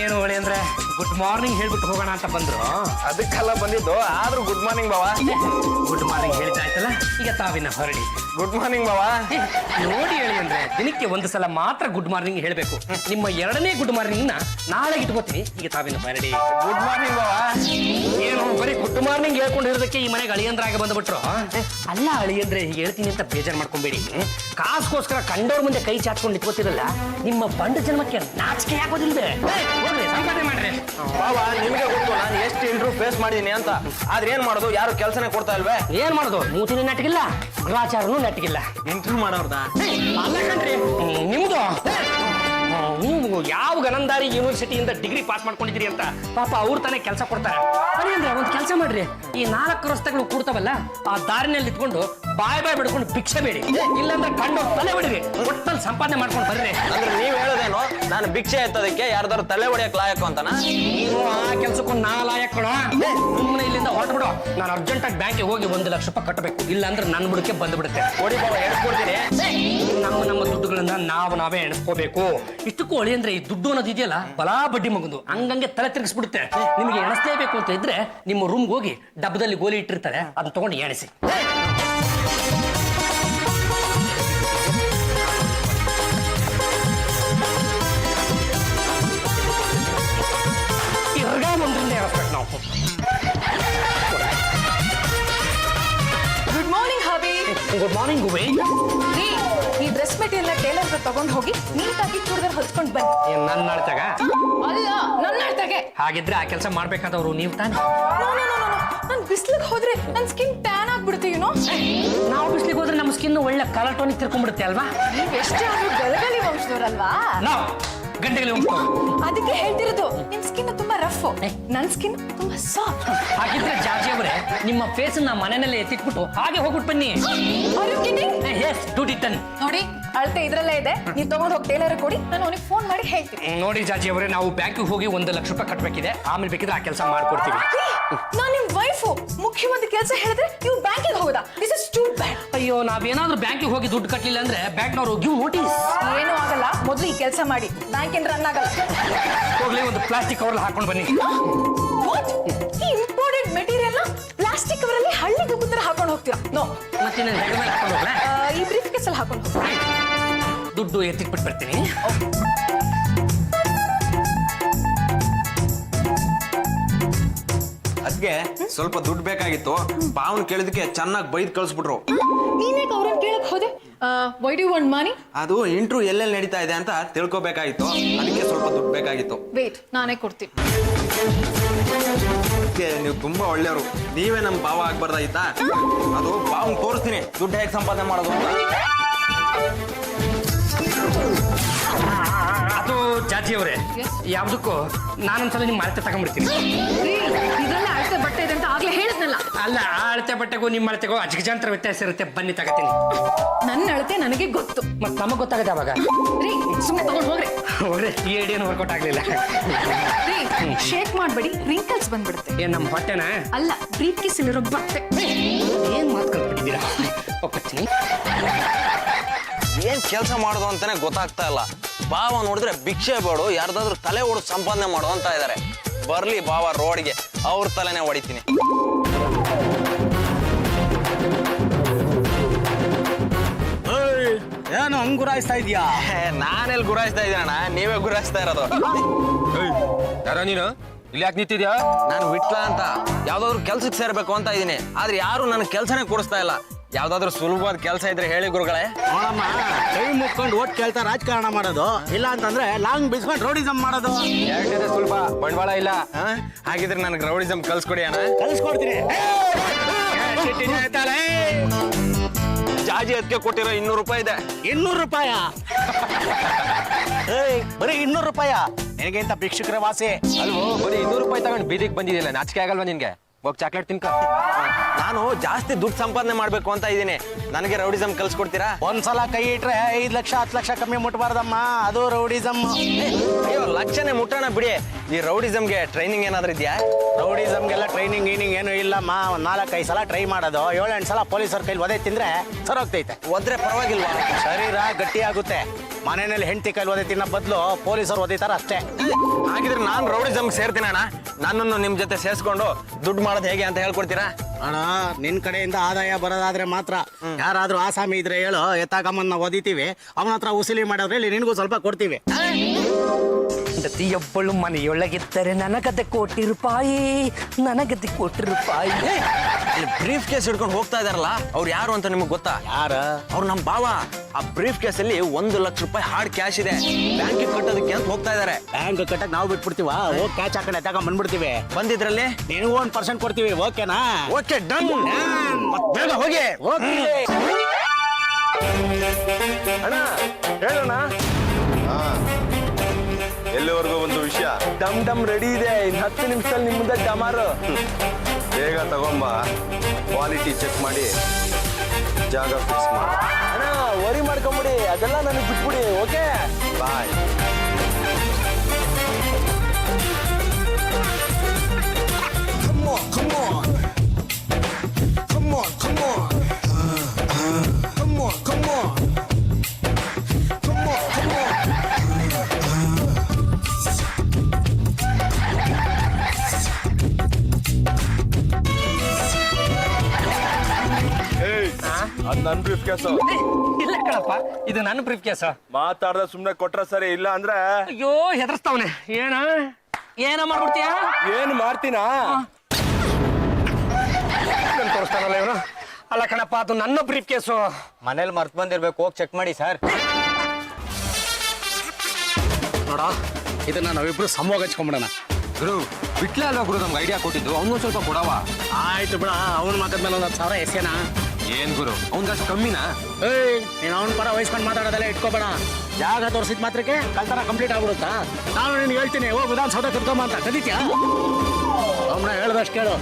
ಏನು ಹೊಳಿ ಅಂದ್ರೆ ಗುಡ್ ಮಾರ್ನಿಂಗ್ ಹೇಳ್ಬಿಟ್ಟು ಹೋಗೋಣ ಅಂತ ಬಂದ್ರು. ಅದಕ್ಕೆಲ್ಲ ಬಂದಿದ್ದು, ಆದ್ರೂ ಗುಡ್ ಮಾರ್ನಿಂಗ್ ಬಾವಾ. ಗುಡ್ ಮಾರ್ನಿಂಗ್ ಹೇಳಿದ್ದಾಯ್ತಲ್ಲ, ಈಗ ತಾವಿನ ಹೊರಡಿ. ಗುಡ್ ಮಾರ್ನಿಂಗ್ ಬಾವಾ. ನೋಡಿ ಹೇಳಿ ಅಂದ್ರೆ ದಿನಕ್ಕೆ ಒಂದು ಸಲ ಮಾತ್ರ ಗುಡ್ ಮಾರ್ನಿಂಗ್ ಹೇಳ್ಬೇಕು. ನಿಮ್ಮ ಎರಡನೇ ಗುಡ್ ಮಾರ್ನಿಂಗ್ ನ ನಾಳೆ ಇಟ್ಕೋತೀನಿ. ಈಗ ತಾವಿನ ಹೊರಡಿ. ಗುಡ್ ಮಾರ್ನಿಂಗ್ ಬಾವಾ. ಏನು ಬರೀ ಗುಡ್ ಮಾರ್ನಿಂಗ್ ಹೇಳ್ಕೊಂಡು ಇರೋದಕ್ಕೆ ಈ ಮನೆಗೆ ಅಳಿಯಂದ್ರಾಗ ಬಂದ್ಬಿಟ್ರು. ಅಲ್ಲ ಅಳಿಯಂದ್ರೆ ಹೀಗೆ ಹೇಳ್ತೀನಿ ಅಂತ ಬೇಜಾರು ಮಾಡ್ಕೊಂಬೇಡಿ. ಕಾಸ್ಗೋಸ್ಕರ ಕಂಡವ್ರ ಮುಂದೆ ಕೈ ಚಾಚ್ಕೊಂಡು ನಿಂತ್ಕೋತಿರಲ್ಲ, ನಿಮ್ಮ ಬಂಡ ಜನ್ಮಕ್ಕೆ ನಾಚಿಕೆ ಆಗೋದಿಲ್ವೇ? ಸಂಪಾದನೆ ಮಾಡ್ರಿ ಬಾವಾ. ನಿಮಗೆ ಗೊತ್ತು ನಾನು ಎಷ್ಟು ಇಂಟರ್ವ್ಯೂ ಫೇಸ್ ಮಾಡಿದೀನಿ ಅಂತ. ಆದ್ರೆ ಏನ್ ಮಾಡೋದು, ಯಾರು ಕೆಲಸನೇ ಕೊಡ್ತಾ ಇಲ್ವೇ? ಏನ್ ಮಾಡೋದು, ಮೂತಿನ ನೆಟ್ಗಿಲ್ಲ, ಗ್ರಾಚಾರನು ನೆಟ್ಗಿಲ್ಲ. ಇಂಟರ್ವ್ಯೂ ಮಾಡೋರ್ದ ಅಲ್ಲ ಕಣ್ರಿ ನಿಮ್ದು. ನೀವು ಯಾವ ಗನಂದಾರಿ ಯೂನಿವರ್ಸಿಟಿಯಿಂದ ಡಿಗ್ರಿ ಪಾಸ್ ಮಾಡ್ಕೊಂಡಿದ್ದೀರಿ ಅಂತ ಪಾಪ ಅವ್ರು ತಾನೇ ಕೆಲಸ ಕೊಡ್ತಾರೆ. ಅಂದ್ರೆ ಒಂದು ಕೆಲಸ ಮಾಡ್ರಿ, ಈ 4 ರಸ್ತೆಗಳು ಕೂಡ್ತಾವಲ್ಲ, ಆ ದಾರಿನಲ್ಲಿ ಇಟ್ಕೊಂಡು ಬಾಯ್ ಬಿಡ್ಕೊಂಡು ಭಿಕ್ಷೆ ಬೇಡಿ. ಇಲ್ಲಾಂದ್ರೆ ಕಂಡು ತಲೆ ಹೊಡಿರಿ, ಒಟ್ಟಲ್ಲಿ ಸಂಪಾದನೆ ಮಾಡ್ಕೊಂಡು ಬರ್ರಿ. ಅಂದ್ರೆ ನೀವ್ ಹೇಳೋದೇನು, ನಾನು ಭಿಕ್ಷೆ ಎತ್ತೋದಕ್ಕೆ ಯಾರ್ದಾರು ತಲೆ ಹೊಡಿಯಕ್ ಲಾಯಕ್ ಅಂತಾನ? ನೀವು ಆ ಕೆಲಸಕ್ಕೂ ನಾ ಲಾಯಕ್ಕಳ. ಸುಮ್ಮನೆ ಇಲ್ಲಿಂದ ಹೊರಟ್ಬಿಡು. ನಾನು ಅರ್ಜೆಂಟಾಗಿ ಬ್ಯಾಂಕಿಗೆ ಹೋಗಿ 1 ಲಕ್ಷ ರೂಪಾಯಿ ಕಟ್ಟಬೇಕು, ಇಲ್ಲಾಂದ್ರೆ ನನ್ನ ಬುಡಕ್ಕೆ ಬಂದ್ಬಿಡುತ್ತೆ. ಕೊಡಿ ಬಾಬಾ, ಎಡ್ಸ್ಕೊಡ್ತೀನಿ. ನಮ್ಮ ದುಡ್ಡುಗಳನ್ನ ನಾವೇ ಎಣಿಸ್ಕೋಬೇಕು. ಇಷ್ಟಕ್ಕೂ ಹೊಳಿ ಅಂದ್ರೆ ಈ ದುಡ್ಡು ಅನ್ನೋದು ಇದೆಯಲ್ಲ, ಬಲಾ ಬಡ್ಡಿ ಮಗಂದು ಹಂಗಂಗೆ ತಲೆ ತಿರುಗಿಸ್ಬಿಡುತ್ತೆ. ನಿಮಗೆ ಎಣಿಸ್ಲೇಬೇಕು ಅಂತ ಇದ್ರೆ ನಿಮ್ಮ ರೂಮ್ಗೆ ಹೋಗಿ ಡಬ್ಬದಲ್ಲಿ ಗೋಲಿ ಇಟ್ಟಿರ್ತಾರೆ, ಅದನ್ನ ತಗೊಂಡು ಎಣಿಸಿ. ಒಂದ್ರಿಂದ ಎಣಿಸ್ಬೇಕು ನಾವು. ಗುಡ್ ಮಾರ್ನಿಂಗ್ ಹಬಿ. ಗುಡ್ ಮಾರ್ನಿಂಗ್ ಗುಬಿ. ಈ ಡ್ರೆಸ್ ಮೆಟೀರಿಯಲ್ ಟೇಲರ್ ತಗೊಂಡ್ ಹೋಗಿ ನೀಟಾಗಿ ಚೂಡಿದಾರ್ ಹೊಲ್ಸ್ಕೊಂಡ್ ಬನ್ನಿ. ನನ್ನ ಅಳ್ತಾಗ ಅಲ್ಲ, ನನ್ನ ಅಳ್ತಾಗೆ. ಹಾಗಿದ್ರೆ ಆ ಕೆಲಸ ಮಾಡ್ಬೇಕಾದವ್ರು ನೀವು ತಾನೆ. ನಾನು ಬಿಸ್ಲಿಗೆ ಹೋದ್ರೆ ನನ್ನ ಸ್ಕಿನ್ ಟ್ಯಾನ್ ಆಗ್ಬಿಡುತ್ತೆ. ನಾವು ಬಿಸ್ಲಿಗೆ ಹೋದ್ರೆ ನಮ್ಮ ಸ್ಕಿನ್ ಒಳ್ಳೆ ಕಲರ್ ಟೋನಿಗೆ ತಿರ್ಕೊಂಡ್ಬಿಡುತ್ತೆ ಅಲ್ವಾ? ನೀವ್ ಎಷ್ಟೇ ಆದ್ರೂ ಗಲಗಲಿ ವಂಶದವ್ರಲ್ವಾ? ನಾವು ಗಂಟೆಗೆ ಅದಕ್ಕೆ ಹೇಳ್ತಿರೋದು, ನಿಮ್ ಸ್ಕಿನ್ ತುಂಬಾ ರಫ್, ನನ್ ಸ್ಕಿನ್ ತುಂಬಾ ಸಾಫ್ಟ್. ಹಾಗಿದ್ರೆ ಜಾರ್ಜಿ ಅವರೇ, ನಿಮ್ಮ ಫೇಸ್ ನ ಮನೆಯಲ್ಲೇ ಎತ್ತಿಟ್ಬಿಟ್ಟು ಹಾಗೆ ಹೋಗ್ಬಿಟ್ಟು ಬನ್ನಿ. ನೋಡಿ, ಅಳತೆ ಇದ್ರಲ್ಲೇ ಇದೆ. ನೀವು ತಗೊಂಡ್ ಹೋಗಿ ಟೇಲರ್ ಕೊಡಿ, ನಾನು ಅವನಿಗೆ ಫೋನ್ ಮಾಡಿ ಹೇಳ್ತೀನಿ. ನೋಡಿ ಜಾರ್ಜಿ ಅವರೇ, ನಾವು ಬ್ಯಾಂಕಿಗೆ ಹೋಗಿ 1 ಲಕ್ಷ ರೂಪಾಯಿ ಕಟ್ಟಬೇಕಿದೆ. ಆಮೇಲೆ ಬೇಕಿದ್ರೆ ಆ ಕೆಲಸ ಮಾಡ್ಕೊಡ್ತೀವಿ. ನಾನು ನಿಮ್ ವೈಫು, ಮುಖ್ಯವಾದ ಕೆಲಸ ಹೇಳಿದ್ರೆ ನೀವು ಬ್ಯಾಂಕಿಗೆ ಹೋಗೋದಾ? This is too bad. ಅಯ್ಯೋ, ನಾವೇನಾದ್ರೂ ಬ್ಯಾಂಕಿಗೆ ಹೋಗಿ ದುಡ್ಡು ಕಟ್ಟಲಿಲ್ಲ ಅಂದ್ರೆ ಬ್ಯಾಂಕ್ನವರು ಗಿವ್ ನೋಟಿಸ್. ಏನೂ ಆಗಲ್ಲ, ಮೊದಲು ಈ ಕೆಲಸ ಮಾಡಿ. ಬ್ಯಾಂಕ್ ಏನ್ ರನ್ ಆಗಲ್ಲ. ಹೋಗ್ಲಿ, ಒಂದು ಪ್ಲಾಸ್ಟಿಕ್ ಕವರ್ ಹಾಕೊಂಡು ಬನ್ನಿ. ಈ ಇಂಪೋರ್ಟೆಡ್ ಮೆಟೀರಿಯಲ್ ಪ್ಲಾಸ್ಟಿಕ್ ಕವರಲ್ಲಿ ಹಳ್ಳಿ ದುಗ್ಗು ತರ ಹಾಕೊಂಡು ಹೋಗ್ತೀರಾ? ನೋ. ಮತ್ತೆ ನಾನು ಹೆಗಲ ಮೇಲೆ ಹಾಕೊಂಡು ಹೋಗ್ಲಾ? ಈ ಬ್ರೀಫ್ ಕೇಸ್ ಅಲ್ಲಿ ಹಾಕೊಂಡು ಹೋಗ್ತೀನಿ. ದುಡ್ಡು ಎತ್ತಿಟ್ಬಿಟ್ಟು ಬರ್ತೀನಿ. ಅದ್ಗೆ ಸ್ವಲ್ಪ ದುಡ್ಡು ಬೇಕಾಗಿತ್ತು. ಬಾವನ್ ಕೇಳಿದಕ್ಕೆ ಚೆನ್ನಾಗಿ ಬೈದ್ ಕಳ್ಸ್ಬಿಟ್ರು. ನೀನೇ ಅವ್ರನ್ನ ಕೇಳಕ್ ಹೋದೆ. Why do you want money? ಅದು ಇಂಟರ್ವ್ಯೂ ಎಲ್ಲೆಲ್ಲಿ ನಡೀತಾ ಇದೆ ಅಂತ ತಿಳ್ಕೊಬೇಕಾಗಿತ್ತು, ಅದಕ್ಕೆ ಸ್ವಲ್ಪ ದುಡ್ಡು ಬೇಕಾಗಿತ್ತು. ವೇಟ್, ನಾನೇ ಕೊಡ್ತೀನಿ. ನೀವು ತುಂಬಾ ಒಳ್ಳೆಯವರು, ನೀವೇ ನಮ್ ಭಾವ ಆಗ್ಬಾರ್ದಾಯ್ತಾ? ಅದು ಭಾವನ್ ತೋರಿಸ್ತೀನಿ ದುಡ್ಡು ಹೇಗೆ ಸಂಪಾದನೆ ಮಾಡೋದು ಅಂತ. ಅದು ಜಾರ್ಜಿ ಅವರೇ, ಯಾವ್ದಕ್ಕೂ ನಾನೊಂದ್ಸಲ ನಿಮ್ಮ ಅಳತೆ ತಗೊಂಡ್ಬಿಡ್ತೀನಿ. ಇದೆಲ್ಲ ಅಳತೆ ಬಟ್ಟೆ ಇದೆ ಅಂತ ಆಗ್ಲೇ ಹೇಳಿದ್ನಲ್ಲ. ಅಲ್ಲ, ಆ ಅಳತೆ ಬಟ್ಟೆಗೂ ನಿಮ್ಮ ಅಳತೆಗೂ ಅಜಗಜಾಂತರ ವ್ಯತ್ಯಾಸ ಇರುತ್ತೆ. ಬನ್ನಿ ತಗೋತೀನಿ. ನನ್ನ ಅಳತೆ ನನಗೆ ಗೊತ್ತು. ಮತ್ತೆ ನಮಗ್ ಗೊತ್ತಾಗತ್ತೆ ಅವಾಗ. ಸುಮ್ಮನೆ ತಗೊಂಡ್ ಹೋಗ್ರಿ. ಹೋಗ್ರಿ, ಈ ಐಡಿಯಾನು ವರ್ಕೌಟ್ ಆಗ್ಲಿಲ್ಲ. ಶೇಕ್ ಮಾಡ್ಬೇಡಿ, ರಿಂಕಲ್ಸ್ ಬಂದ್ಬಿಡುತ್ತೆ. ಏನ್ ನಮ್ಮ ಹೊಟ್ಟೆನ? ಅಲ್ಲ, ಬ್ರೀಫ್ ಕೇಸ್ ಇರೋ ಬಟ್ಟೆ. ಏನ್ ಮಾತು ಕಲ್ತ್ಬಿಟ್ಟಿದ್ದೀರಾ? ಹೋಗ್ತೀನಿ. ಏನ್ ಕೆಲಸ ಮಾಡೋದು ಅಂತಾನೆ ಗೊತ್ತಾಗ್ತಾ ಇಲ್ಲ. ಭಾವ ನೋಡಿದ್ರೆ ಭಿಕ್ಷೆ ಬೇಡು, ಯಾರ್ದಾದ್ರೂ ತಲೆ ಹೊಡೆದು ಸಂಪಾದನೆ ಮಾಡು ಅಂತ ಇದಾರೆ. ಬರ್ಲಿ ಭಾವ ರೋಡ್ಗೆ, ಅವ್ರ ತಲೆನೇ ಹೊಡಿತೀನಿ. ಏನು ಹಂಗ್ ಗುರಾಯಿಸ್ತಾ ಇದೀಯಾ? ನಾನೆಲ್ಲಿ ಗುರಾಯಿಸ್ತಾ ಇದ್ದೀನಣ್ಣ, ನೀವೇ ಗುರಾಯಿಸ್ತಾ ಇರೋದು. ಯಾರ ನೀನು? ಇಲ್ಲಿ ಯಾಕೆ ನಿಂತಿದ್ಯಾ? ನಾನು ವಿಟ್ಲ ಅಂತ ಯಾವ್ದಾದ್ರು ಕೆಲ್ಸಕ್ಕೆ ಸೇರ್ಬೇಕು ಅಂತ ಇದೀನಿ. ಆದ್ರೆ ಯಾರು ನನಗೆ ಕೆಲಸನೇ ಕೊಡಿಸ್ತಾ ಇಲ್ಲ. ಯಾವ್ದಾದ್ರು ಸುಲಭವಾದ ಕೆಲಸ ಇದ್ರೆ ಹೇಳಿ ಗುರುಗಳೇ. ನೋಡಮ್ಮ, ಕೈ ಮುಕ್ಕೊಂಡು ಓಟ್ ಕೇಳ್ತಾ ರಾಜಕಾರಣ ಮಾಡೋದು, ಇಲ್ಲ ಅಂತಂದ್ರೆ ಲಾಂಗ್ ಬಿಸ್ಕೊಂಡು ರೌಡಿಸಮ್ ಮಾಡೋದು. ಎರಡನೇ ಸುಲಭ, ಬಂಡವಾಳ ಇಲ್ಲ. ಹಾಗಿದ್ರೆ ನನಗೆ ರೌಡಿಸಮ್ ಕಲ್ಸ್ಕೊಡಿ ಅಣ್ಣ. ಕಲ್ಸ್ಕೊಡ್ತೀನಿ. ಜಾಜಿ ಅದಕ್ಕೆ ಕೊಟ್ಟಿರೋ 200 ರೂಪಾಯಿ ಇದೆ. 200 ರೂಪಾಯ? ಬರೀ 200 ರೂಪಾಯ? ನಿನಗೆ ಇಂತ ಭಿಕ್ಷುಕರ ವಾಸಿ ಅಲ್ವೋ? ಬರೀ 200 ರೂಪಾಯಿ ತಗೊಂಡು ಬೀದಿಗೆ ಬಂದಿದ್ದಿಲ್ಲ, ನಾಚಿಕೆ ಆಗಲ್ವಾ ನಿನ್ಗೆ? ಹೋಗಿ ಚಾಕ್ಲೇಟ್ ತಿನ್ಕ. ನಾನು ಜಾಸ್ತಿ ದುಡ್ಡು ಸಂಪಾದನೆ ಮಾಡ್ಬೇಕು ಅಂತ ಇದ್ದೀನಿ. ನನಗೆ ರೌಡಿಸಮ್ ಕಲ್ಸ್ಕೊಡ್ತೀರಾ? ಒಂದ್ಸಲ ಕೈ ಇಟ್ರೆ 5 ಲಕ್ಷ 10 ಲಕ್ಷ ಕಮ್ಮಿ ಮುಟ್ಬಾರ್ದಮ್ಮ, ಅದು ರೌಡಿಸಮ್. ಅಯ್ಯೋ ಲಕ್ಷನೇ ಮುಟ್ಟೋಣ ಬಿಡಿ. ಈ ರೌಡಿಸಮ್ಗೆ ಟ್ರೈನಿಂಗ್ ಏನಾದ್ರು ಇದೆಯಾ? ರೌಡಿಸಮ್ಗೆಲ್ಲ ಟ್ರೈನಿಂಗ್ ಗೀನಿಂಗ್ ಏನು ಇಲ್ಲಮ್ಮ. 4-5 ಸಲ ಟ್ರೈ ಮಾಡೋದು, 7-8 ಸಲ ಪೊಲೀಸರ ಕೈಲಿ ಒದೆ ತಿಂದ್ರೆ ಸರೋಗ್ತೈತೆ. ಒದ್ರೆ ಪರವಾಗಿಲ್ವಾ? ಶರೀರ ಗಟ್ಟಿ ಆಗುತ್ತೆ. ಮನೆಯಲ್ಲಿ ಹೆಂಡತಿ ಕೈಲಿ ಒದೆ ತಿನ್ನೋ ಬದಲು ಪೊಲೀಸರು ಒದಿತಾರ ಅಷ್ಟೇ. ಹಾಗಿದ್ರೆ ನಾನು ರೌಡಿಸಮ್ ಸೇರ್ತೀನಿ ಅಣ್ಣ. ನನ್ನನ್ನು ನಿಮ್ ಜೊತೆ ಸೇರ್ಸ್ಕೊಂಡು ದುಡ್ಡು ಮಾಡೋದು ಹೇಗೆ ಅಂತ ಹೇಳ್ಕೊಡ್ತೀರಾ? ಅಣ್ಣ ನಿನ್ ಕಡೆಯಿಂದ ಆದಾಯ ಬರೋದಾದ್ರೆ ಮಾತ್ರ. ಯಾರಾದ್ರೂ ಆಸಾಮಿ ಇದ್ರೆ ಹೇಳು, ಎತ್ತಾಗಮ್ಮನ್ನ ಒದಿತೀವಿ, ಅವನ ಹತ್ರ ಉಸಿಲಿ ಮಾಡೋದ್ರೆ ಇಲ್ಲಿ ನಿನಗೂ ಸ್ವಲ್ಪ ಕೊಡ್ತೀವಿ. ಪ್ರತಿಯೊಬ್ಬಳು ಮನೆಯೊಳಗಿದ್ದರೆ ನನಗದೆ ಕೋಟಿ ರೂಪಾಯಿ, ನನಗದೆ ಕೋಟಿ ರೂಪಾಯಿ. ಬ್ರೀಫ್ ಕೇಸ್ ಹಿಡ್ಕೊಂಡು ಹೋಗ್ತಾ ಇದಾರಲ್ಲ, ಅವ್ರು ಯಾರು ಅಂತ ನಿಮ್ಗೆ ಗೊತ್ತಾ? ಯಾರ? ಅವ್ರು ನಮ್ಮ ಬಾವ. ಆ ಬ್ರೀಫ್ ಕೇಸ್ ಅಲ್ಲಿ 1 ಲಕ್ಷ ರೂಪಾಯಿ ಹಾರ್ಡ್ ಕ್ಯಾಶ್ ಇದೆ, ಬ್ಯಾಂಕಿಗೆ ಕಟ್ಟೋದಕ್ಕೆ ಅಂತ ಹೋಗ್ತಾ ಇದಾರೆ. ಬ್ಯಾಂಕ್ ಕಟ್ಟಕ್ ನಾವು ಬಿಟ್ಬಿಡ್ತೀವ, ಹೋಗಿ ಕ್ಯಾಚ್ ಹಾಕೊಂಡು ಎತ್ತಾಗ ಬಂದ್ಬಿಡ್ತೀವಿ. ಬಂದಿದ್ರಲ್ಲಿ ನಿನಗೂ 1% ಕೊಡ್ತೀವಿ, ಓಕೆನಾ? Okay done. ಬೇಗ ಹೋಗಿ. ಅಣ್ಣ ಹೇಳೋಣ. ಎಲ್ಲಿವರೆಗೂ ಒಂದು ವಿಷಯ? ಡಮ್ ರೆಡಿ ಇದೆ. ಇನ್ನು 10 ನಿಮಿಷದಲ್ಲಿ ನಿಮ್ಮ ಮುಂದೆ ಡಮಾರು. ಬೇಗ ತಗೊಂಬ, ಕ್ವಾಲಿಟಿ ಚೆಕ್ ಮಾಡಿ ಜಾಗ ಫಿಕ್ಸ್ ಮಾಡಿ. ಅಣ್ಣ ವರಿ ಮಾಡ್ಕೊಂಬಿಡಿ, ಅದೆಲ್ಲ ನನಗೆ ಬಿಟ್ಬಿಡಿ. Okay bye. ಅದ್ ನನ್ ಬ್ರೀಫ್ ಕೇಸು. ಇಲ್ಲ ಕಣಪ್ಪ, ಇದು ನನ್ನ ಬ್ರೀಫ್ ಕೇಸ್. ಮಾತಾಡ್ದ ಸುಮ್ನೆ ಕೊಟ್ರ ಸರಿ, ಇಲ್ಲ ಅಂದ್ರೆ ಅಯ್ಯೋ ಹೆದರ್ಸ್ತಾವನೆ. ಏನ ಮಾಡ್ಬಿಡ್ತೀಯ? ಏನ್ ಮಾಡ್ತೀನಾ? ತೋರಿಸ್ತಾನಲ್ಲ ಇವನು. ಅಲ್ಲ ಕಣಪ್ಪ, ಅದು ನನ್ನ ಬ್ರೀಫ್ ಕೇಸು. ಮನೇಲಿ ಮರ್ತ್ ಬಂದಿರ್ಬೇಕು, ಹೋಗಿ ಚೆಕ್ ಮಾಡಿ ಸರ್. ನೋಡ, ಇದನ್ನ ನಾವಿಬ್ರು ಸಮವಾಗಿ ಹಚ್ಕೊಂಡ್ಬಿಡೋಣ. ಗುರು ಬಿಟ್ಲೆ ಅಲ್ವಾ ಗುರು ನಮ್ಗೆ ಐಡಿಯಾ ಕೊಟ್ಟಿದ್ದು, ಅವನು ಸ್ವಲ್ಪ ಕೊಡವ. ಆಯ್ತು ಬಿಡ, ಅವನ ಮಗದ ಮೇಲೆ 10,000 ಎಸೆನಾ? ಏನ್ ಗುರು ಅವ್ನ್ಗಷ್ಟು ಕಮ್ಮಿನಾ? ನೀನು ಅವನ ಪರ ವಹಿಸ್ಕೊಂಡು ಮಾತಾಡೋದೆಲ್ಲ ಇಟ್ಕೋಬೇಡ. ಜಾಗ ತೋರಿಸಿದ ಮಾತ್ರಕ್ಕೆ ಕಳ್ತನ ಕಂಪ್ಲೀಟ್ ಆಗ್ಬಿಡುತ್ತಾ? ನಾನು ನಿನ್ಗೆ ಹೇಳ್ತೀನಿ, ಹೋಗಿ ವಿಧಾನಸೌಧ ಕರ್ಕೊಂಬ ಅಂತ. ಕದೀತ್ಯಾ? ಅವನ್ನ ಹೇಳ್ದಷ್ಟು ಕೇಳು.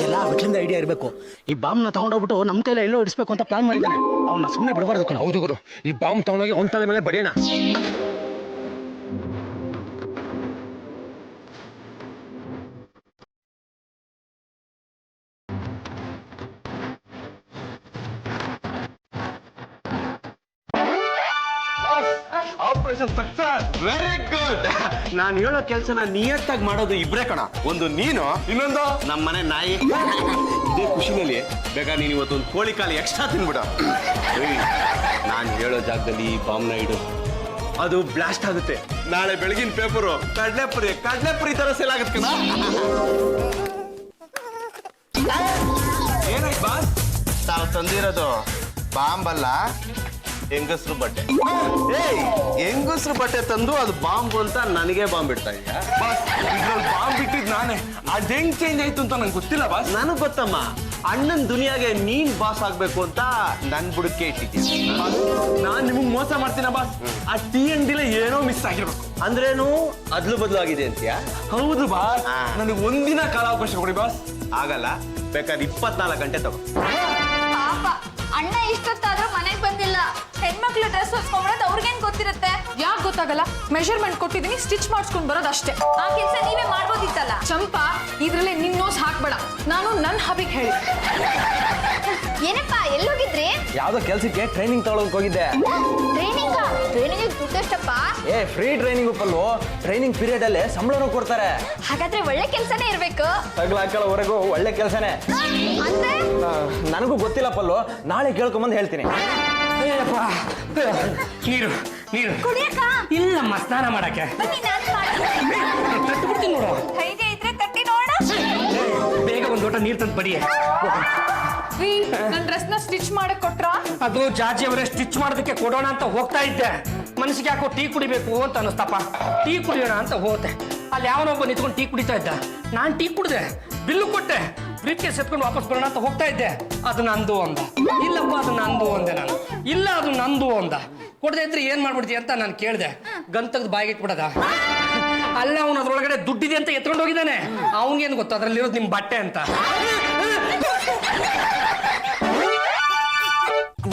ಎಲ್ಲ ವಿಟ್ಲಿಂದ ಐಡಿಯಾ ಇರಬೇಕು. ಈ ಬಾಂಬ್ನ ತಗೊಂಡೋಗ್ಬಿಟ್ಟು ನಮ್ಮ ಕೈಲ ಎಲ್ಲೋ ಇಡಿಸ್ಬೇಕು ಅಂತ ಪ್ಲಾನ್ ಮಾಡಿದ್ದಾನೆ. ಅವನ್ನ ಸುಮ್ಮನೆ ಬಿಡಬಾರ್ದು ಕಣ. ಹೌದು ಗುರು, ಈ ಬಾಂಬ್ ತಗೊಂಡೋಗಿ ಅವ್ನ ತಲೆ ಮೇಲೆ ಬಡಿಯೋಣ. Operation success. Very good. ನಾನು ಹೇಳೋ ಕೆಲಸನ ನಿಯತ್ತಾಗಿ ಮಾಡೋದು ಇಬ್ರೇ ಕಣ. ಒಂದು ನೀನು, ಇನ್ನೊಂದು ನಮ್ಮ ಮನೆ ನಾಯಿ. ಇದೇ ಖುಷಿನಲ್ಲಿ ಬೇಕಾ ನೀನು ಇವತ್ತೊಂದು ಕೋಳಿ ಕಾಲು ಎಕ್ಸ್ಟ್ರಾ ತಿನ್ಬಿಡ. ನಾನು ಹೇಳೋ ಜಾಗದಲ್ಲಿ ಈ ಬಾಂಬ್ನ ಇಡು, ಅದು ಬ್ಲಾಸ್ಟ್ ಆಗುತ್ತೆ. ನಾಳೆ ಬೆಳಗಿನ ಪೇಪರು ಕಡ್ಲೆಪುರಿ ತರ ಸೇಲ್ ಆಗುತ್ತೆ ಕಣ. ಏನಾಯ್ತು ಬಾಸ್? ತಾವು ತಂದಿರೋದು ಬಾಂಬ್ ಅಲ್ಲ, ಹೆಂಗಸ್ರು ಬಟ್ಟೆ. ಹೆಂಗಸ್ರು ಬಟ್ಟೆ ತಂದು ಅದು ಬಾಂಬ್ ಅಂತ ನನಗೆ ಬಾಂಬ್ ಇಡ್ತಾ ಇದೀಯ ಬಾಸ್? ಇದ್ರಲ್ಲಿ ಬಾಂಬ್ ಬಿಟ್ಟಿದ್ ನಾನೇ. ಅದ್ ಹೆಂಗ್ ಚೇಂಜ್ ಆಯ್ತು ಅಂತ ನಂಗೆ ಗೊತ್ತಿಲ್ಲ ಬಾಸ್. ನನಗ್ ಗೊತ್ತಮ್ಮ, ಅಣ್ಣನ್ ದುನಿಯಾಗೆ ನೀನ್ ಬಾಸ್ ಆಗ್ಬೇಕು ಅಂತ ನನ್ ಬುಡಕ್ಕೆ ಇಟ್ಟಿದ್ದೀನಿ. ನಾನ್ ನಿಮಗ್ ಮೋಸ ಮಾಡ್ತೀನ ಬಾಸ್? ಆ TND ಏನೋ ಮಿಸ್ ಆಗಿರ್ಬೇಕು. ಅಂದ್ರೇನು ಅದ್ಲು ಬದ್ಲು ಆಗಿದೆ ಅಂತೀಯ? ಹೌದು ಬಾಸ್, ನನಗೆ ಒಂದಿನ ಕಾಲಾವಕಾಶ ಕೊಡಿ ಬಾಸ್. ಆಗಲ್ಲ, ಬೇಕಾದ್ರೆ 24 ಗಂಟೆ ತಗೋ. ಪಾಪ ಅಣ್ಣ ಇಷ್ಟೊತ್ತಾದ್ರೂ ಮನೆಗ್ ಬಂದಿಲ್ಲ. ಹೆಣ್ಮಕ್ಳು ಡ್ರೆಸ್ ಹೊಸ್ಕೊಂಡ್ಬರೋದು ಅವ್ರಿಗೇನ್ ಗೊತ್ತಿರುತ್ತೆ? ಯಾಕೆ ಗೊತ್ತಾಗಲ್ಲ? ಮೆಷರ್ಮೆಂಟ್ ಕೊಟ್ಟಿದ್ದೀನಿ, ಸ್ಟಿಚ್ ಮಾಡಿಸ್ಕೊಂಡ್ ಬರೋದು ಅಷ್ಟೇ. ಆ ಕೆಲಸ ನೀವೇ ಮಾಡ್ಬೋದಿತ್ತಲ್ಲ. ಚಂಪಾ, ಇದ್ರಲ್ಲೇ ನಿನ್ ನೋಸ್ ಹಾಕ್ಬೇಡ. ನಾನು ನನ್ನ ಹಬಿಗೆ ಹೇಳಿ. ಏನಪ್ಪ ಎಲ್ಲೋಗಿದ್ರಿ? ಯಾವ್ದೋ ಕೆಲ್ಸಕ್ಕೆ ಟ್ರೈನಿಂಗ್ ತಗೊಳಕ್ ಹೋಗಿದ್ದೆ. ಟ್ರೈನಿಂಗ್ ದುಡ್ಡೆಷ್ಟಪ್ಪ? ಫ್ರೀ ಟ್ರೈನಿಂಗ್ ಪಲ್ಲು. ಟ್ರೈನಿಂಗ್ ಪೀರಿಯಡ್ ಅಲ್ಲೇ ಸಂಬಳನೂ ಕೊಡ್ತಾರೆ. ಹಾಗಾದ್ರೆ ಒಳ್ಳೆ ಕೆಲ್ಸನೇ ಇರ್ಬೇಕು. ತಗ್ಲಾಕಳವರೆಗೂ ಒಳ್ಳೆ ಕೆಲಸನೇ. ಅಂದ್ರೆ ನನಗೂ ಗೊತ್ತಿಲ್ಲ ಪಲ್ಲು, ನಾಳೆ ಕೇಳ್ಕೊಂಬಂದು ಹೇಳ್ತೀನಿ. ನೀರು ನೀರು ಕುಡಿಯಕ್ಕ? ಇಲ್ಲಮ್ಮ, ಸ್ನಾನ ಮಾಡಕ್ಕೆ. ಬನ್ನಿ, ನಾನು ಮಾಡ್ತೀನಿ. ತಟ್ಬಿಡ್ತೀನಿ ನೋಡು. ಧೈರ್ಯ ಇದ್ರೆ ತಟ್ಟಿ ನೋಡ. ಬೇಗ ಒಂದು ಲೋಟ ನೀರು ತಂದು ಬಡಿಯೇ. ನನ್ನ ಡ್ರೆಸ್ನ ಸ್ಟಿಚ್ ಮಾಡಕ್ ಕೊಟ್ರ? ಅದು ಜಾಜಿ ಅವರೇ ಸ್ಟಿಚ್ ಮಾಡೋದಕ್ಕೆ ಕೊಡೋಣ ಅಂತ ಹೋಗ್ತಾ ಇದ್ದೆ. ಮನಸ್ಸಿಗೆ ಯಾಕೋ ಟೀ ಕುಡಿಬೇಕು ಅಂತ ಅನಿಸ್ತಪ್ಪ. ಟೀ ಕುಡಿಯೋಣ ಅಂತ ಹೋದೆ. ಅಲ್ಲಿ ಯಾವನೊಬ್ಬ ನಿಂತ್ಕೊಂಡು ಟೀ ಕುಡಿತಾ ಇದ್ದ. ನಾನು ಟೀ ಕುಡಿದೆ, ಬಿಲ್ಲು ಕೊಟ್ಟೆ. ಬ್ರೀಫ್ ಕೇಸ್ ಎತ್ಕೊಂಡು ವಾಪಸ್ ಬರೋಣ ಅಂತ ಹೋಗ್ತಾ ಇದ್ದೆ, ಅದು ನಂದು ಅಂದ. ಇಲ್ಲಪ್ಪ ಅದು ನಂದು ಅಂದೆ ನಾನು. ಇಲ್ಲ ಅದು ನಂದು ಅಂದ. ಕೊಡದೆ ಇದ್ರೆ ಏನ್ ಮಾಡ್ಬಿಡ್ತೀಯ ಅಂತ ನಾನು ಕೇಳಿದೆ. ಗನ್ ತೆಗ್ದು ಬಾಯಿಗೆ ಇಟ್ಬಿಡದ. ಅಲ್ಲ ಅವನು ಅದ್ರೊಳಗಡೆ ದುಡ್ಡಿದೆ ಅಂತ ಎತ್ಕೊಂಡು ಹೋಗಿದ್ದಾನೆ. ಅವನಿಗೇನು ಗೊತ್ತು ಅದ್ರಲ್ಲಿರೋದು ನಿಮ್ ಬಟ್ಟೆ ಅಂತ.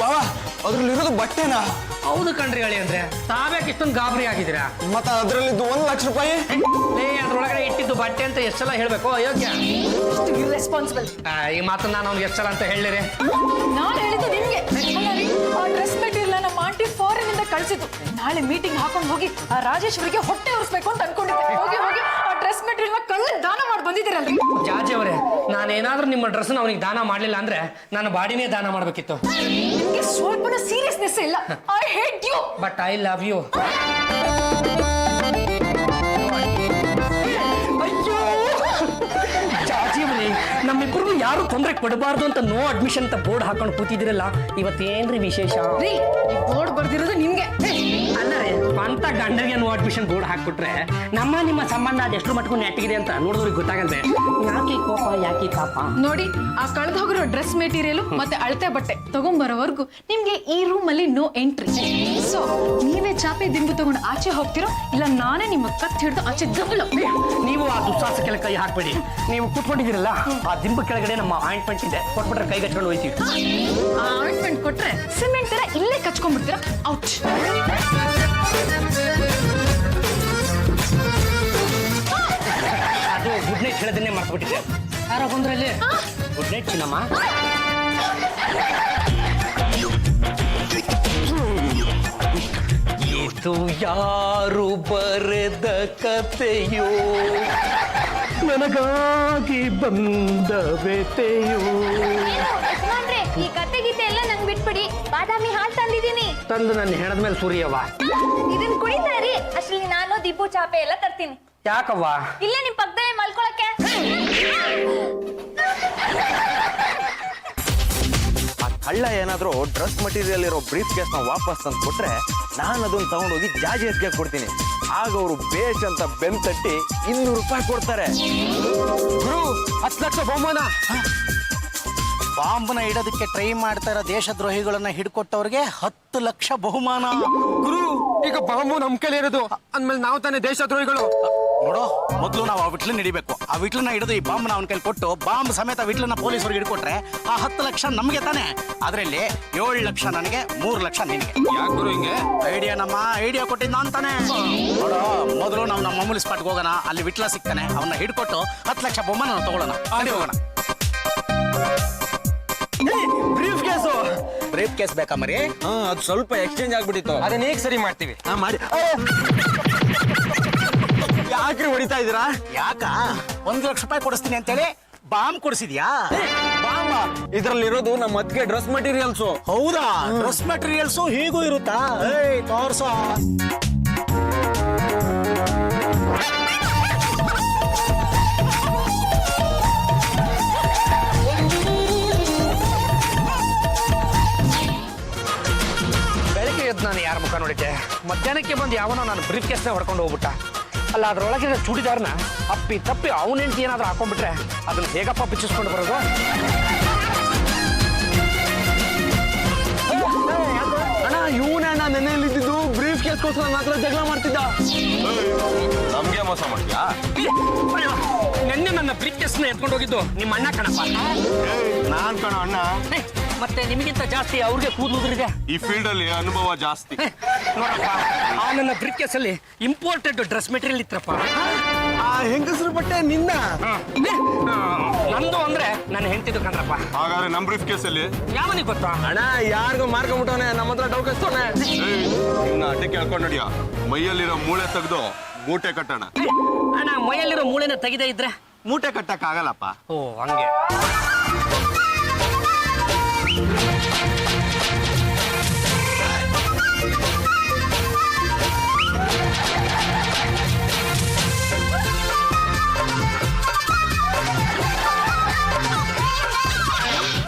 ಬಾವಾ ಅದ್ರಲ್ಲಿರೋದು ಬಟ್ಟೆನಾ? ಹೌದು ಕಣ್ರಿ ಹೇಳಿ ಅಂದ್ರೆ ತಾವ್ಯಾಕೆ ಇಷ್ಟೊಂದು ಗಾಬರಿ ಆಗಿದ್ದೀರಾ? ಮತ್ತ ಅದ್ರಲ್ಲಿದ್ದು 1 ಲಕ್ಷ ರೂಪಾಯಿ ಅದ್ರೊಳಗಡೆ ಇಟ್ಟಿದ್ದು ಬಟ್ಟೆ ಅಂತ ಎಷ್ಟು ಸಲ ಹೇಳ್ಬೇಕು? ಅಯೋಗ್ಯ, ಇರ್ರೆಸ್ಪಾನ್ಸಿಬಲ್. ಈ ಮಾತನ್ನ ನಾನು ಅವ್ನಿಗೆ ಎಷ್ಟು ಸಲ ಅಂತ ಹೇಳಿರಿ? ನಾನು ಹೇಳಿದ್ದು ನಿಮ್ಗೆ. ಆ ಡ್ರೆಸ್ ಮೆಟೀರಿಯಲ್ ನಮ್ಮ ಆಂಟಿ ಫಾರಿನ್ ಇಂದ ಕಳ್ಸಿದ್ದು. ನಾಳೆ ಮೀಟಿಂಗ್ ಹಾಕೊಂಡು ಹೋಗಿ ಆ ರಾಜೇಶ್ವರಿಗೆ ಹೊಟ್ಟೆ ಉರಿಸ್ಬೇಕು ಅಂತ ಅನ್ಕೊಂಡಿದ್ದೆ. ಹೋಗಿ ಹೋಗಿ ಆ ಡ್ರೆಸ್ ಮೆಟೀರಿಯಲ್ ಕಳ್ಳ ದಾನ ಮಾಡಿ ಬಂದಿದ್ದೀರಲ್ರಿ. ಜಾಜಿ ಅವರೇ, ನಾನೇನಾದ್ರೂ ನಿಮ್ಮ ಡ್ರೆಸ್ ಅವನಿಗೆ ದಾನ ಮಾಡ್ಲಿಲ್ಲ ಅಂದ್ರೆ ನನ್ನ ಬಾಡಿನೇ ದಾನ ಮಾಡ್ಬೇಕಿತ್ತು. ನಿಮ್ಗೆ ಸ್ವಲ್ಪನ ಸೀರಿಯಸ್ನೆಸ್ ಇಲ್ಲ. I hate you. But I love you. ಅಯ್ಯೋ ಜಾಜಿ ಅವರೇ, ನಮ್ಮಿಬ್ಬರಿಗೂ ಯಾರು ತೊಂದರೆ ಕೊಡಬಾರ್ದು ಅಂತ ನೋ ಅಡ್ಮಿಷನ್ ಅಂತ ಬೋರ್ಡ್ ಹಾಕೊಂಡು ಕೂತಿದಿರಲ್ಲ, ಇವತ್ತೇನ್ರಿ ವಿಶೇಷ? ರೀ, ಈ ಬೋರ್ಡ್ ಬರ್ದಿರೋದು ನಿಮ್ಗೆ. ಅಲ್ಲ ರೀ, ಸ್ವಂತ ಗಂಡರಿಗೆ ನೋ ಅಡ್ಮಿಷನ್ ಬೋರ್ಡ್ ಹಾಕ್ಬಿಟ್ರೆ ನಿಮ್ಮ ಸಂಬಂಧ ಅದೆಷ್ಟು ಮಟ್ಕೊಂಡು ನೆಟ್ಟಿಗಿದೆ ಅಂತ ನೋಡಿದ್ರಿಗೆ ಗೊತ್ತಾಗಲ್ವೇ? ಯಾಕೆ ಕೋಪ, ಯಾಕೆ ತಾಪ? ನೋಡಿ, ಆ ಕಳೆದು ಹೋಗಿರೋ ಡ್ರೆಸ್ ಮೆಟೀರಿಯಲ್ ಮತ್ತೆ ಅಳತೆ ಬಟ್ಟೆ ತಗೊಂಡ್ಬರೋವರೆಗೂ ನಿಮ್ಗೆ ಈ ರೂಮ್ ಅಲ್ಲಿ ನೋ ಎಂಟ್ರಿ. ಸೊ ನೀವೇ ಚಾಪೆ ದಿಂಬು ತಗೊಂಡು ಆಚೆ ಹೋಗ್ತಿರೋ, ಇಲ್ಲ ನಾನೇ ನಿಮ್ಮ ಕತ್ ಹಿಡಿದು ಆಚೆ ದಬ್ಬಲು. ನೀವು ಆ ದುಸ್ಸಾಹಸಕ್ಕೆಲ್ಲ ಕೈ ಹಾಕ್ಬೇಡಿ. ನೀವು ಕೂತ್ಕೊಂಡಿದ್ದೀರಲ್ಲ, ಆ ದಿಂಬು ಕೆಳಗಡೆ ನಮ್ಮ ಆಯಿಂಟ್ಮೆಂಟ್ ಇದೆ, ಕೊಟ್ಬಿಟ್ರೆ ಕೈ ಕಚ್ಕೊಂಡು ಹೋಯ್ತೀವಿ. ಆ ಆಯಿಂಟ್ಮೆಂಟ್ ಕೊಟ್ರೆ ಸಿಮೆಂಟ್ ತರ ಇಲ್ಲೇ ಕಚ್ಕೊಂಡ್ಬಿಡ್ತೀರಾ. ಔಟ್. ಅದು ಗುಡ್ ನೈಟ್ ಹೇಳೋದನ್ನೇ ಮರ್ತ್ಬಿಟ್ಟಿದ್ದೆ. ಯಾರೋ ಬಂದ್ರಲ್ಲಿ ಗುಡ್ ನೈಟ್ ಚಿನ್ನಮ್ಮ. ಇದು ಯಾರು ಬರೆದ ಕಥೆಯೋ, ನನಗಾಗಿ ಬಂದ ವ್ಯತೆಯೋ. ಈ ಕತೆ ಗೀತೆ ಎಲ್ಲ ನಂಗೆ ಬಿಟ್ಬಿಡಿ. ಬಾದಾಮಿ ಹಾಲು ತಂದಿದ್ದೀನಿ, ತಂದು ನನ್ನ ಹೆಣದ ಮೇಲೆ ಸುರಿಯವ್ವ. ಇದನ್ನ ಕುಡಿತಾರಿ. ಅಷ್ಟರಲ್ಲಿ ನಾನು ದೀಪು ಚಾಪೆ ಎಲ್ಲ ತರ್ತೀನಿ. ಯಾಕವ್ವ? ಇಲ್ಲೇ ನಿಮ್ ಪಕ್ಕದಲ್ಲೇ ಮಲ್ಕೊಳಕ್ಕೆ. ಆ ಕಳ್ಳ ಏನಾದ್ರೂ ಡ್ರೆಸ್ ಮಟೀರಿಯಲ್ ಇರೋ ಬ್ರೀಫ್ ಕೇಸ್ ನ ವಾಪಸ್ ತಂದು ಕೊಟ್ರೆ ನಾನು ಅದನ್ನ ತಗೊಂಡೋಗಿ ಜಾಜಿ ಎತ್ಗೆ ಕೊಡ್ತೀನಿ. ಆಗ ಅವರು ಬೇಷ್ ಅಂತ ಬೆನ್ ತಟ್ಟಿ 200 ರೂಪಾಯಿ ಕೊಡ್ತಾರೆ. ಗುರು 10 ಲಕ್ಷ ಬಹುಮಾನ. ಬಾಂಬ್ನ ಇಡೋದಕ್ಕೆ ಟ್ರೈ ಮಾಡ್ತಾ ಇರೋ ದೇಶದ್ರೋಹಿಗಳನ್ನ ಹಿಡ್ಕೊಟ್ಟವ್ರಿಗೆ 10 ಲಕ್ಷ ಬಹುಮಾನ. ಗುರು ಈಗ ಬಾಂಬು ನಮ್ ಕೈಲಿ ಇರೋದು ಅಂದ್ಮೇಲೆ ನಾವು ತಾನೇ ದೇಶದ್ರೋಹಿಗಳು. ನೋಡು, ಮೊದಲು ನಾವು ಆ ವಿಟ್ಲನ್ನ ಹಿಡಿಬೇಕು. ಆ ವಿಟ್ಲನ್ನ ಹಿಡಿದು ಈ ಬಾಂಬ್ನ ಅವನ ಕೈಲಿ ಕೊಟ್ಟು ಬಾಂಬ್ ಸಮೇತ ವಿಟ್ಲನ್ನ ಪೊಲೀಸರಿಗೆ ಹಿಡ್ಕೊಟ್ರೆ ಆ 10 ಲಕ್ಷ ನಮ್ಗೆ ತಾನೆ. ಅದರಲ್ಲಿ 7 ಲಕ್ಷ ನನಗೆ, 3 ಲಕ್ಷ ನಿನಗೆ. ಯಾಕೆ ಗುರು ಹಿಂಗೆ? ಐಡಿಯಾ ನಮ್ಮ ಐಡಿಯಾ ಕೊಟ್ಟಿದ್ದ ಅಂತಾನೆ. ನೋಡು, ಮೊದಲು ನಾವು ನಮ್ಮ ಮಾಮೂಲಿ ಸ್ಪಾಟ್ಗೆ ಹೋಗೋಣ. ಅಲ್ಲಿ ವಿಟ್ಲ ಸಿಗ್ತಾನೆ, ಅವನ್ನ ಹಿಡ್ಕೊಟ್ಟು 10 ಲಕ್ಷ ಬಹುಮಾನ ನಾವು ತಗೊಳ್ಳೋಣ. ಅಲ್ಲಿ ಹೋಗೋಣ. ಬ್ರೀಫ್ ಕೇಸ್ ಬೇಕಾ ಮರಿ? ಅದು ಸ್ವಲ್ಪ ಎಕ್ಸ್ಚೇಂಜ್ ಆಗ್ಬಿಟ್ಟಿತ್ತು. ಅದನ್ನ ಹೇಗೆ ಸರಿ ಮಾಡ್ತೀವಿ? ಮಾಡಿ. ಯಾಕ್ರಿ ಹೊಡಿತಾ ಇದೀರಾ? ಯಾಕ 1 ಲಕ್ಷ ರೂಪಾಯಿ ಕೊಡಿಸ್ತೀನಿ ಅಂತೇಳಿ ಬಾಂಬ್ ಕೊಡಿಸಿದ್ಯಾ? ಬಾಂಬ ಇದ್ರಲ್ಲಿರೋದು ನಮ್ಮ ಅತ್ತಿಗೆ ಡ್ರೆಸ್ ಮಟೀರಿಯಲ್ಸು. ಹೌದಾ? ಡ್ರೆಸ್ ಮೆಟೀರಿಯಲ್ಸು ಹೀಗೂ ಇರುತ್ತಾ? ತೋರ್ಸೋ. ನಾನು ಯಾರ ಮುಖ ನೋಡಿದ್ದೆ? ಮಧ್ಯಾಹ್ನಕ್ಕೆ ಬಂದು ಯಾವನೋ ನಾನು ಬ್ರೀಫ್ ಕೇಸ್ನ ಹೊಡ್ಕೊಂಡು ಹೋಗ್ಬಿಟ್ಟ. ಅಲ್ಲ, ಅದ್ರೊಳಗಿರೋ ಚೂಡಿದಾರ್ನ ಅಪ್ಪಿ ತಪ್ಪಿ ಅವನ ಹೆಂಡತಿ ಏನಾದ್ರೂ ಹಾಕೊಂಡ್ಬಿಟ್ರೆ ಅದನ್ನ ಹೇಗಪ್ಪ ಬಿಚ್ಚಿಸ್ಕೊಂಡು ಬರೋದು? ಅಣ್ಣ, ಇವನೇ ಅಣ್ಣ ನೆನೆಯಲ್ಲಿದ್ದು ಬ್ರೀಫ್ ಕೇಸ್ಗೋಸ್ಕರ ಮಾತ್ರ ಜಗಳ ಮಾಡ್ತಿದ್ದ. ನಮ್ಗೆ ಮೋಸ ಮಾಡ್ತೀಯಾ? ನಿನ್ನೆ ನನ್ನ ಬ್ರೀಫ್ ಕೇಸ್ನ ಎತ್ಕೊಂಡು ಹೋಗಿದ್ದು ನಿಮ್ಮ ಅಣ್ಣ ಕಣಪ್ಪ. ನಾನ್ ಕಣ ಅಣ್ಣ. ಮತ್ತೆ ನಿಮಗಿಂತ ಜಾಸ್ತಿ ಅವ್ರಿಗೆ ಕೂದಲುದ್ರಿದೆ. ಈ ಫೀಲ್ಡ್ ಅಲ್ಲಿ ಅನುಭವ ಜಾಸ್ತಿ. ನೋಡಪ್ಪ, ಆ ನನ್ನ ಬ್ರೀಫ್ ಕೇಸಲ್ಲಿ ಇಂಪೋರ್ಟೆಡ್ ಡ್ರೆಸ್ ಮೆಟೀರಿಯಲ್ ಇತ್ತಪ್ಪ. ಆ ಹೆಂಗಸರು ಬಟ್ಟೆ ನಿನ್ನ? ನಂದು ಅಂದ್ರೆ ನನ್ನ ಹೆಂಡತಿದು ಕಣ್ರಪ್ಪ. ಹಾಗಾದ್ರೆ ನಮ್ ಬ್ರೀಫ್ ಕೇಸಲ್ಲಿ ಯಾವನಿಗೆ ಗೊತ್ತಾ? ಅಣ್ಣ, ಯಾರಿಗೂ ಮಾರ್ಕೊಂಬಿಟ್ಟವನೆ, ನಮ್ಮ ಹತ್ರ ಡೌಕಸ್ತವನೆ. ಇನ್ನ ಅಡ್ಡಕ್ಕೆ ಕೇಳ್ಕೊಂಡು ನಡಿಯ. ಮೈಯಲ್ಲಿರೋ ಮೂಳೆ ತೆಗೆದು ಮೂಟೆ ಕಟ್ಟೋಣ. ಅಣ್ಣ, ಮೈಯಲ್ಲಿರೋ ಮೂಳೆನ ತೆಗೆದೇ ಇದ್ರೆ ಮೂಟೆ ಕಟ್ಟಕ್ ಆಗಲ್ಲಪ್ಪ. ಓ ಹಂಗೆ.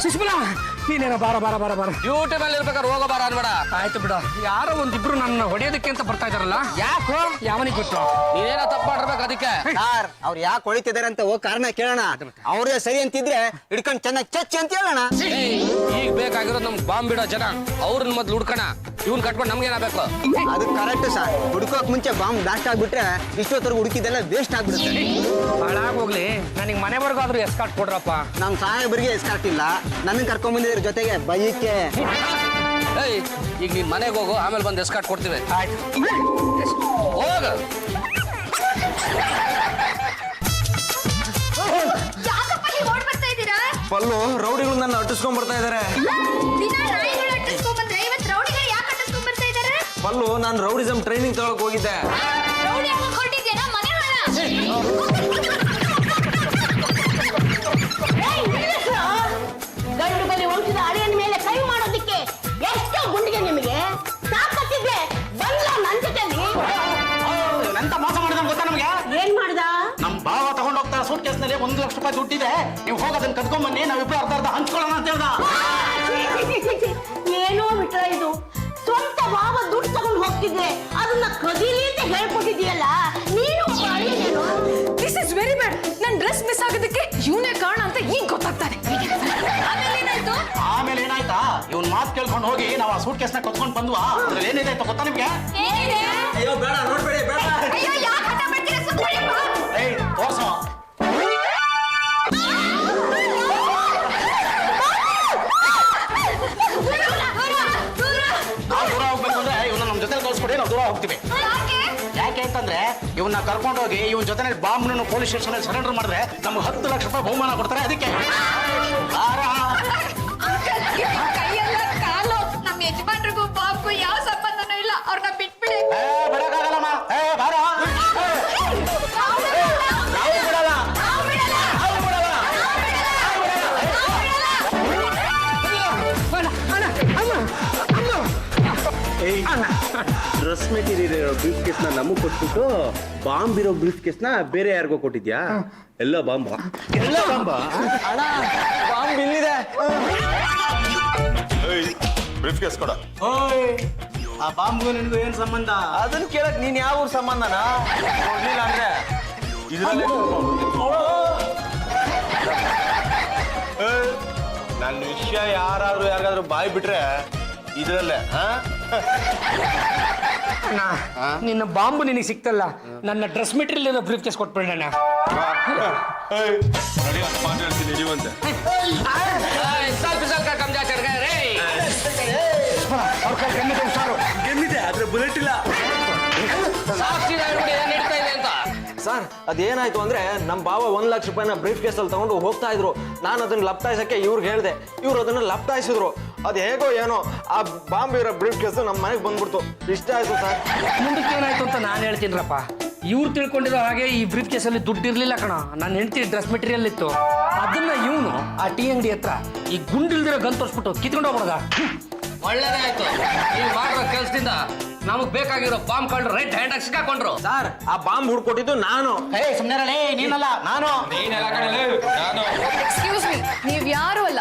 ಸುಷ್ಮಲಾ, ನೀನೇನ ಬಾರ ಬಾರ ಬಾರ ಬಾರ. ಡ್ಯೂಟಿ ಮೇಲೆ ಇರ್ಬೇಕಾದ್ರೆ ಹೋಗೋ ಬಾರ ಅನ್ಬೇಡ. ಆಯ್ತು ಬಿಡ. ಯಾರೋ ಒಂದಿಬ್ರು ನನ್ನ ಹೊಡೆಯೋದಕ್ಕೆ ಅಂತ ಬರ್ತಾ ಇದಾರಲ್ಲ, ಯಾಕೋ ಯಾವನಿಗೆ ಗೊತ್ತು? ನೀನೇನ ತಪ್ಪು ಮಾಡಿರ್ಬೇಕು ಅದಕ್ಕೆ. ಸರ್ ಅವ್ರು ಯಾಕೆ ಹೊಳಿತಿದಾರೆ ಅಂತ ಹೋಗಿ ಕಾರಣ ಕೇಳೋಣ. ಅವ್ರೇ ಸರಿ ಅಂತಿದ್ರೆ ಹಿಡ್ಕೊಂಡು ಚೆನ್ನಾಗಿ ಚಚ್ಚಿ ಅಂತ ಹೇಳೋಣ. ಈಗ ಬೇಕಾಗಿರೋದು ನಮ್ಗೆ ಬಾಂಬ್ ಬಿಡೋ ಜನ. ಅವ್ರನ್ನ ಮೊದ್ಲು ಹುಡ್ಕೋಣ. ಇವ್ನ್ ಕಟ್ಕೊಂಡು ನಮ್ಗೇನಾಗಬೇಕು? ಅದು ಕರೆಕ್ಟ್ ಸರ್. ಹುಡ್ಕೋಕ್ ಮುಂಚೆ ಬಾಂಬ್ ಬ್ಲಾಸ್ಟ್ ಆಗ್ಬಿಟ್ರೆ ಇಷ್ಟೊತ್ತರೆಗೂ ಹುಡುಕಿದೆಲ್ಲ ವೇಸ್ಟ್ ಆಗ್ಬಿಡುತ್ತೆ. ಹಾಳಾಗೋಗ್ಲಿ, ನನಗೆ ಮನೆವರೆಗಾದ್ರೂ ಎಸ್ಕಾಟ್ ಕೊಡ್ರಪ್ಪ. ನಮ್ ಸಾಹೇಬರಿಗೆ ಎಸ್ಕಾರ್ಟ್ ಇಲ್ಲ, ನನ್ನ ಕರ್ಕೊಂಡ್ ಬಂದಿದ್ರ ಜೊತೆಗೆ ಬೈಕ್ಕೆ. ಈಗ ನೀನ್ ಮನೆಗೆ ಹೋಗು, ಆಮೇಲೆ ಬಂದು ಎಸ್ಕಾಟ್ ಕೊಡ್ತೀವಿ. ಆಯ್ತು ಹೋಗ. ಯಾಕಪ್ಪ ನೀವು ಓಡ್ ಬರ್ತಾ ಇದ್ದೀರಾ? ಪಲ್ಲು ರೌಡಿಗಳು ನನ್ನ ಅಟ್ಟಿಸ್ಕೊಂಡ್ ಬರ್ತಾ ಇದಾರೆ. ದಿನ ನಾಯಿಗಳು ಅಟ್ಟಿಸ್ಕೊಂಡ್ ಬಂದ್ರೆ ಇವತ್ತು ರೌಡಿಗಳು ಯಾಕೆ ಅಟ್ಟಿಸ್ಕೊಂಡ್ ಬರ್ತಾ ಇದ್ದಾರೆ? ಪಲ್ಲು ನಾನು ರೌಡಿಸಮ್ ಟ್ರೈನಿಂಗ್ ತಗೊಳಕ್ ಹೋಗಿದ್ದೆ. ರೌಡಿ ಹಾಕಕ್ ಹೊರಟಿದ್ಯಾ ಮನೆ ಹೊರ? ಗಂಡು ಬಲಿ ಹೊಂಟಿದ ಅಳಿಯನ ಮೇಲೆ ಕೈ ಮಾಡೋದಿಕ್ಕೆ ಎಷ್ಟೋ ಗುಂಡಿಗೆ ನಿಮಗೆ ತಾಕತ್ತಿದ್ರೆ ಬಂದ ನನ್ನ ಜೊತೆಲಿ. ಎಂತ ಮೋಸ ಮಾಡಿದ ಗೊತ್ತಾ ನಮ್ಗೆ? ಏನ್ ಮಾಡ್ದ? ನಮ್ ಭಾವ ತಗೊಂಡ್ ಹೋಗ್ತಾ ಸೂಟ್ ಕೇಸ್ನಲ್ಲಿ 1 ಲಕ್ಷ ರೂಪಾಯಿ ದುಡ್ಡಿದೆ, ನೀವು ಹೋಗೋದನ್ನ ಕದ್ಕೊಂಡ್ ಬನ್ನಿ, ನಾವಿಬ್ರು ಅರ್ಧ ಹಂಚ್ಕೊಳ್ಳೋಣ ಅಂತ ಹೇಳ್ದ. ಏನೋ ಬಿಟ್ರ ಇದು. ಸ್ವಂತ ಭಾವ ದುಡ್ಡು ತಗೊಂಡು ಹೋಗ್ತಿದ್ರೆ ಅದನ್ನ ಕದೀಲಿ ಅಂತ ಹೇಳ್ಕೊಟ್ಟಿದ್ಯಲ್ಲ ನೀನು. This is very bad. ನನ್ ಡ್ರೆಸ್ ಮಿಸ್ ಆಗೋದಕ್ಕೆ ಇವನೇ ಕಾರಣ ಅಂತ ಈಗ ಗೊತ್ತಾಗ್ತಾನೆ. ಆಮೇಲೆ ಏನಾಯ್ತಾ? ಇವ್ನ್ ಮಾತು ಕೇಳ್ಕೊಂಡು ಹೋಗಿ ನಾವು ಆ ಸೂಟ್ ಕೇಸ್ನ ಕದ್ಕೊಂಡ್ ಬಂದ್ವಾ. ಅದ್ರಲ್ಲಿ ಏನಿದೆ ಅಂತ ಗೊತ್ತಾ ನಿಮ್ಗೆ? ಅಯ್ಯೋ ಬೇಡ, ನೋಡ್ಬೇಡಿ, ಬೇಡ. ಅಯ್ಯೋ ಯಾಕೆ ಹಠ ಮಾಡ್ತೀರಾ? ಸುಮ್ಮನೆ ಬಾ. ಏಯ್ ತೋರ್ಸೋ. ನಾವು ದೂರ ಹೋಗ್ಬೇಕು ಅಂದ್ರೆ ಇವನ್ನ ನಮ್ ಜೊತೆ ಕಳ್ಸ್ಕೊಡಿ, ನಾವು ದೂರ ಹೋಗ್ತೀವಿ. ಯಾಕೆ ಅಂತಂದ್ರೆ ಇವನ್ನ ಕರ್ಕೊಂಡು ಹೋಗಿ ಇವನ್ ಜೊತೆ ಬಾಂಬ್ನ ಪೊಲೀಸ್ ಸ್ಟೇಷನ್ ಅಲ್ಲಿ ಸರೆಂಡರ್ ಮಾಡಿದ್ರೆ ನಮ್ಗೆ 10 ಲಕ್ಷ ರೂಪಾಯಿ ಬಹುಮಾನ ಕೊಡ್ತಾರೆ. ಅದಕ್ಕೆ ಕೈಯೆಲ್ಲ ಕಾಲು. ನಮ್ಮ ಯಜಮಾನ್ರಿಗೂ ಬಾಬ್ಗೂ ಯಾವ ಸಂಬಂಧನೂ ಇಲ್ಲ. ಅವ್ರನ್ನ ಬಿಟ್ಬಿಡಿ. ಬಿಡಕ್ಕಾಗಲ್ಲಮ್ಮ. ಬಾರ. ಡ್ರೆಸ್ ಮೆಟೀರಿಯಲ್ ಇರೋ ಬ್ರೀಫ್ ಕೇಸ್ನ ನಮಗ್ ಕೊಟ್ಬಿಟ್ಟು ಬಾಂಬ್ ಇರೋ ಬ್ರೀಫ್ ಕೇಸ್ನ ಬೇರೆ ಯಾರಿಗೋ ಕೊಟ್ಟಿದ್ಯಾ? ಎಲ್ಲ ಬಾಂಬ ಅಣ್ಣ ಬಾಂಬ್ ಇಲ್ಲಿದೆ. ಬ್ರೀಫ್ ಕೇಸ್ ಕೊಡ. ಆ ಬಾಂಬ್ಗೂ ನಿನ್ಗೂ ಏನ್ ಸಂಬಂಧ? ಅದನ್ನ ಕೇಳಕ್ ನೀನ್ ಯಾವ ಊರ್ ಸಂಬಂಧನ? ಕೊಡ್ಲಿಲ್ಲ ಅಂದ್ರೆ ಇದ್ರಲ್ಲಿ ನನ್ನ ವಿಷಯ ಯಾರಿಗಾದ್ರೂ ಬಾಯ್ ಬಿಟ್ರೆ ಇದ್ರಲ್ಲೇ ನಿನ್ನ ಬಾಂಬು ನಿನಗೆ ಸಿಕ್ತಲ್ಲ, ನನ್ನ ಡ್ರೆಸ್ ಮೆಟೀರಿಯಲ್ ಬ್ರೀಫ್ ಕೇಸ್ ಕೊಟ್ಬಿಡೋಣ. ಗೆನ್ನಿದೆ ಆದ್ರೆ ಬುಲೆಟ್ ಇಲ್ಲ. ಸರ್ ಅದೇನಾಯ್ತು ಅಂದ್ರೆ ನಮ್ ಬಾವ 1 ಲಕ್ಷ ರೂಪಾಯಿನ ಬ್ರೀಫ್ ಕೇಸ್ ಅಲ್ಲಿ ತಗೊಂಡು ಹೋಗ್ತಾ ಇದ್ರು. ನಾನು ಅದನ್ನ ಲಪ್ತಾಯಿಸಕ್ಕೆ ಇವ್ರಿಗೆ ಹೇಳ್ದೆ, ಇವ್ರು ಅದನ್ನ ಲಪ್ತಾಯಿಸಿದ್ರು. ಅದ್ ಹೇಗೋ ಏನೋ ಆ ಬಾಂಬ್ ಇರೋ ಬ್ರೀಫ್ ಕೇಸ್ ನಮ್ಮ ಮನೆಗೆ ಬಂದ್ಬಿಡ್ತು. ಇಷ್ಟ ಆಯ್ತು ಸರ್. ಮುಂದಕ್ಕೆ ಏನಾಯ್ತು ಅಂತ ನಾನು ಹೇಳ್ತೀನಿರಪ್ಪ. ಇವ್ರು ತಿಳ್ಕೊಂಡಿರೋ ಹಾಗೆ ಈ ಬ್ರೀಫ್ ಕೇಸಲ್ಲಿ ದುಡ್ಡು ಇರ್ಲಿಲ್ಲ ಕಣ. ನನ್ನ ಹೆಂಡತಿ ಡ್ರೆಸ್ ಮೆಟೀರಿಯಲ್ ಇತ್ತು. ಅದನ್ನ ಇವನು ಆ ಟೀ ಅಂಗಡಿ ಹತ್ರ ಈ ಗುಂಡಿಲ್ದಿರೋ ಗನ್ ತೋರಿಸ್ಬಿಟ್ಟು ಕಿತ್ಕೊಂಡು ಹೋಗ್ಬಿಡದ. ಒಳ್ಳೇದೇ ಆಯ್ತು. ನೀವು ಮಾಡಿರೋ ಕೆಲಸದಿಂದ ನಮಗ್ ಬೇಕಾಗಿರೋ ಬಾಂಬ್ ಕೊಂಡು ರೈಟ್ ಹ್ಯಾಂಡ್ ಆಗಿ ಸಿಕ್ಕಾಕೊಂಡ್ರು. ಸರ್ ಆ ಬಾಂಬ್ ಹುಡ್ಕೊಟ್ಟಿದ್ದು ನಾನು. ಸುಮ್ಮನೆ ನೀನಲ್ಲ, ನಾನು. ಎಕ್ಸ್ಕ್ಯೂಸ್ ಮೀ, ನೀವ್ ಯಾರು ಅಲ್ಲ.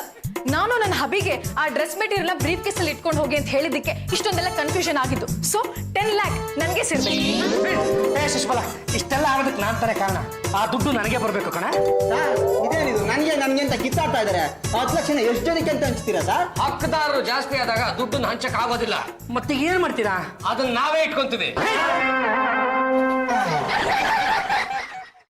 ನಾನು ನನ್ನ ಹಬಿಗೆ ಆ ಡ್ರೆಸ್ ಮೆಟೀರಿಯಲ್ ಬ್ರೀಫ್ ಕೇಸ್ ಅಲ್ಲಿ ಇಟ್ಕೊಂಡು ಹೋಗಿ ಅಂತ ಹೇಳಿದ್ದಕ್ಕೆ ಇಷ್ಟೊಂದೆಲ್ಲ ಕನ್ಫ್ಯೂಷನ್ ಆಗಿದ್ದು. ಸೊ 10 lakh ನನಗೆ ಸೇರ್ಬೇಕು. ಸುಷ್ಮಲ, ಇಷ್ಟೆಲ್ಲ ಆಗೋದಕ್ಕೆ ನಾನ್ ತಾನೇ ಕಾರಣ. ಆ ದುಡ್ಡು ನನಗೆ ಬರ್ಬೇಕು ಕಣ. ಇದೇನಿದು ನನ್ಗೆ ಅಂತ ಕಿತ್ತಾಡ್ತಾ ಇದಾರೆ. 10 ಲಕ್ಷನ ಎಷ್ಟು ಜನಕ್ಕೆ ಅಂತ ಹಂಚ್ತೀರಾ ಸರ್? ಹಕ್ಕದಾರರು ಜಾಸ್ತಿ ಆದಾಗ ದುಡ್ಡನ್ನ ಹಂಚಕ್ ಆಗೋದಿಲ್ಲ. ಮತ್ತೆ ಏನ್ ಮಾಡ್ತೀರಾ? ಅದನ್ನ ನಾವೇ ಇಟ್ಕೊಂತೀವಿ.